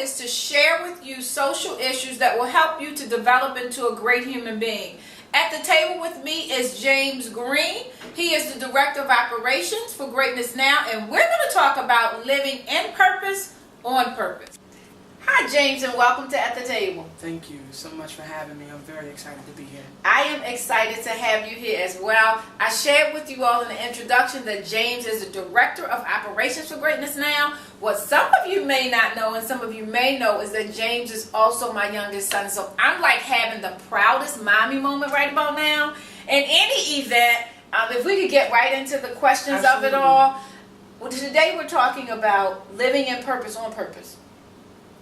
is to share with you social issues that will help you to develop into a great human being. At the table with me is James Green. He is the Director of Operations for Greatness Now, and we're going to talk about living in purpose, on purpose. Hi, James, and welcome to At the Table. Thank you so much for having me. I'm very excited to be here. I am excited to have you here as well. I shared with you all in the introduction that James is the Director of Operations for Greatness Now. What some of you may not know and some of you may know is that James is also my youngest son. So I'm like having the proudest mommy moment right about now. In any event, if we could get right into the questions Absolutely. of it all. Well, today we're talking about living in purpose, on purpose.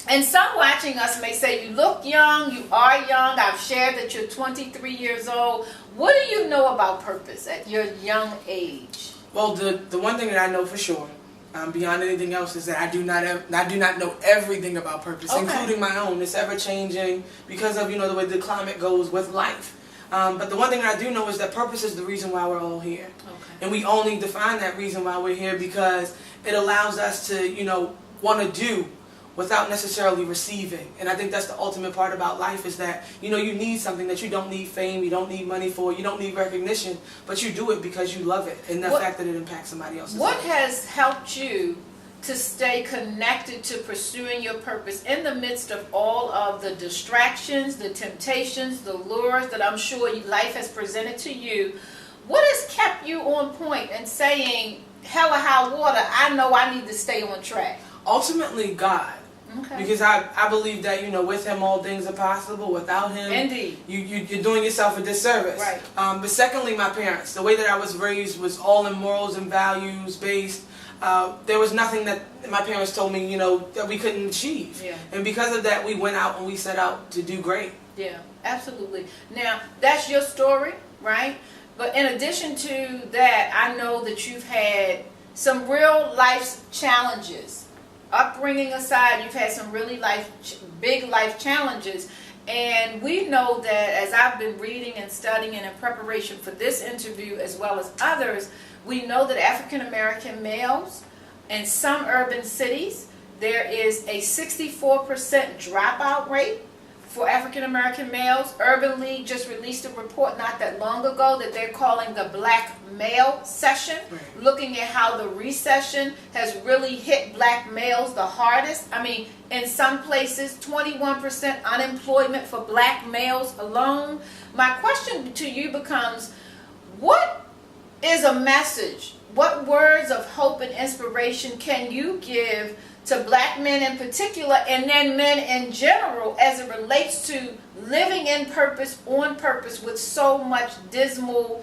And some watching us may say, you look young, you are young. I've shared that you're 23 years old. What do you know about purpose at your young age? Well, the one thing that I know for sure, beyond anything else, is that I do not know everything about purpose, Okay. including my own. It's ever changing because of the way the climate goes with life. But the one thing that I do know is that purpose is the reason why we're all here, and we only define that reason why we're here because it allows us to want to do without necessarily receiving. And I think that's the ultimate part about life is that, you need something that you don't need fame, you don't need money for, you don't need recognition, but you do it because you love it and the fact that it impacts somebody else's life. What has helped you to stay connected to pursuing your purpose in the midst of all of the distractions, the temptations, the lures that I'm sure life has presented to you? What has kept you on point and saying, hell or high water, I know I need to stay on track? Ultimately, God. Okay. Because I believe that, with Him all things are possible. Without Him, Indeed. You're doing yourself a disservice. Right. But secondly, my parents, the way that I was raised was all in morals and values based. There was nothing that my parents told me, that we couldn't achieve. Yeah. And because of that, we went out and we set out to do great. Yeah, absolutely. Now, that's your story, right? But in addition to that, I know that you've had some real life challenges. Upbringing aside, you've had some really big life challenges, and we know that as I've been reading and studying and in preparation for this interview as well as others, we know that African American males in some urban cities, there is a 64% dropout rate for African American males. Urban League just released a report not that long ago that they're calling the Black Male Session, looking at how the recession has really hit black males the hardest. I mean, in some places, 21% unemployment for black males alone. My question to you becomes, what is a message? What words of hope and inspiration can you give to black men in particular, and then men in general, as it relates to living in purpose, on purpose, with so many dismal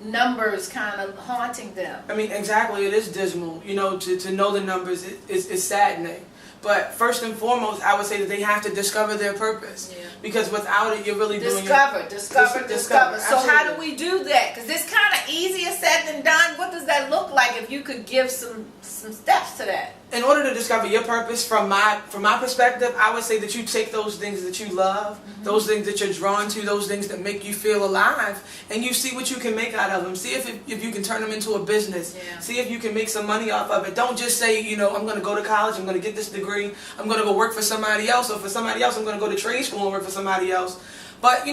numbers kind of haunting them? I mean, exactly, it is dismal. To know the numbers is saddening. But first and foremost, I would say that they have to discover their purpose. Yeah. Because without it, you're really discover. So Absolutely. how do we do that? Because it's kind of easier said than done. What does that look like if you could give some steps to that? In order to discover your purpose, from my perspective, I would say that you take those things that you love, those things that you're drawn to, those things that make you feel alive, and you see what you can make out of them. See if you can turn them into a business. Yeah. See if you can make some money off of it. Don't just say, I'm going to go to college, I'm going to get this degree, I'm going to go work for somebody else, or for somebody else, I'm going to go to trade school and work for somebody else. But,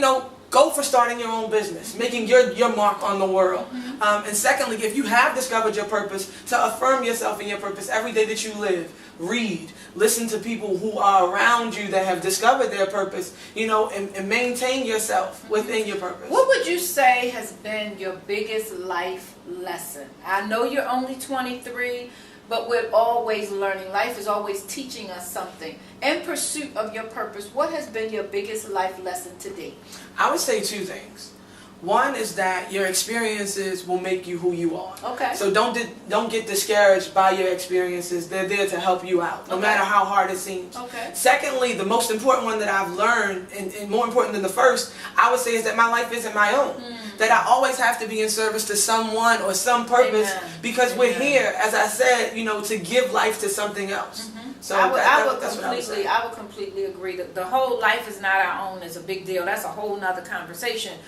go for starting your own business, making your mark on the world. And secondly, if you have discovered your purpose, to affirm yourself in your purpose every day that you live. Read, listen to people who are around you that have discovered their purpose, and maintain yourself within your purpose. What would you say has been your biggest life lesson? I know you're only 23, but we're always learning. Life is always teaching us something. In pursuit of your purpose, what has been your biggest life lesson to date? I would say two things. One is that your experiences will make you who you are. Okay. So don't get discouraged by your experiences. They're there to help you out, no matter how hard it seems. Okay. Secondly, the most important one that I've learned, and more important than the first, I would say is that my life isn't my own. That I always have to be in service to someone or some purpose. Amen. Because we're here, as I said, to give life to something else. So I would completely agree that the whole life is not our own is a big deal. That's a whole nother conversation.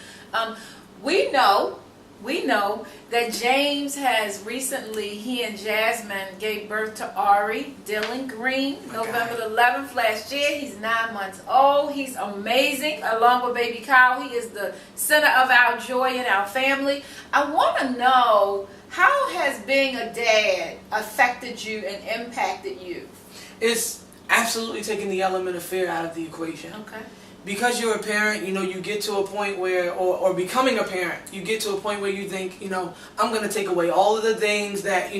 We know we know that James has recently, he and Jasmine gave birth to Ari Dylan Green, November the 11th last year. He's 9 months old. He's amazing. Along with baby Kyle, he is the center of our joy in our family. I want to know, how has being a dad affected you and impacted you? It's absolutely taking the element of fear out of the equation. Okay. Because you're a parent, you get to a point where, or becoming a parent, you get to a point where you think, I'm going to take away all of the things that,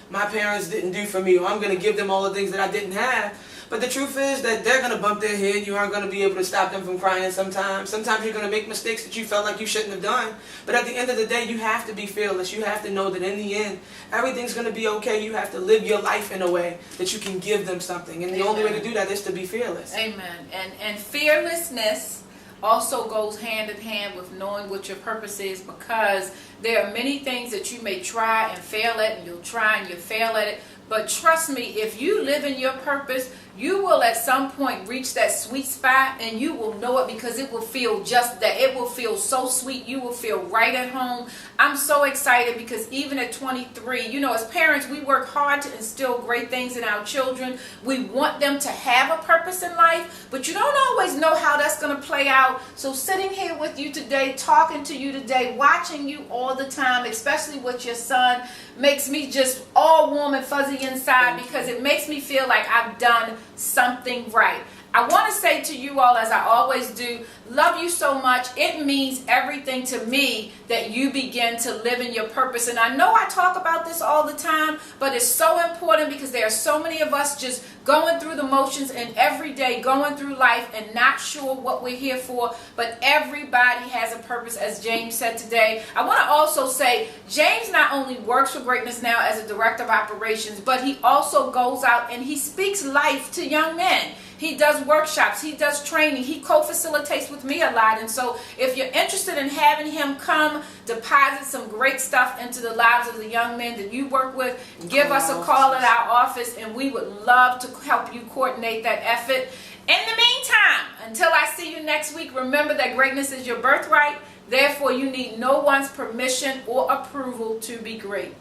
my parents didn't do for me, or I'm going to give them all the things that I didn't have. But the truth is that they're going to bump their head. You aren't going to be able to stop them from crying sometimes. Sometimes you're going to make mistakes that you felt like you shouldn't have done. But at the end of the day, you have to be fearless. You have to know that in the end, everything's going to be okay. You have to live your life in a way that you can give them something. And the only way to do that is to be fearless. Amen. And fearlessness also goes hand in hand with knowing what your purpose is, because there are many things that you may try and fail at, and you'll try and you'll fail at it. But trust me, if you live in your purpose, you will at some point reach that sweet spot, and you will know it, because it will feel just that. It will feel so sweet. You will feel right at home. I'm so excited, because even at 23, as parents, we work hard to instill great things in our children. We want them to have a purpose in life, but you don't always know how that's going to play out. So sitting here with you today, talking to you today, watching you all the time, especially with your son, makes me just all warm and fuzzy inside, because it makes me feel like I've done something right. I want to say to you all, as I always do, love you so much. It means everything to me that you begin to live in your purpose. And I know I talk about this all the time, but it's so important, because there are so many of us just going through the motions and every day going through life and not sure what we're here for. But everybody has a purpose, as James said today. I want to also say, James not only works for Greatness Now as a director of operations, but he also goes out and he speaks life to young men. He does workshops, he does training, he co-facilitates with me a lot. And so if you're interested in having him come deposit some great stuff into the lives of the young men that you work with, give us a call at our office, and we would love to help you coordinate that effort. In the meantime, until I see you next week, remember that greatness is your birthright. Therefore, you need no one's permission or approval to be great.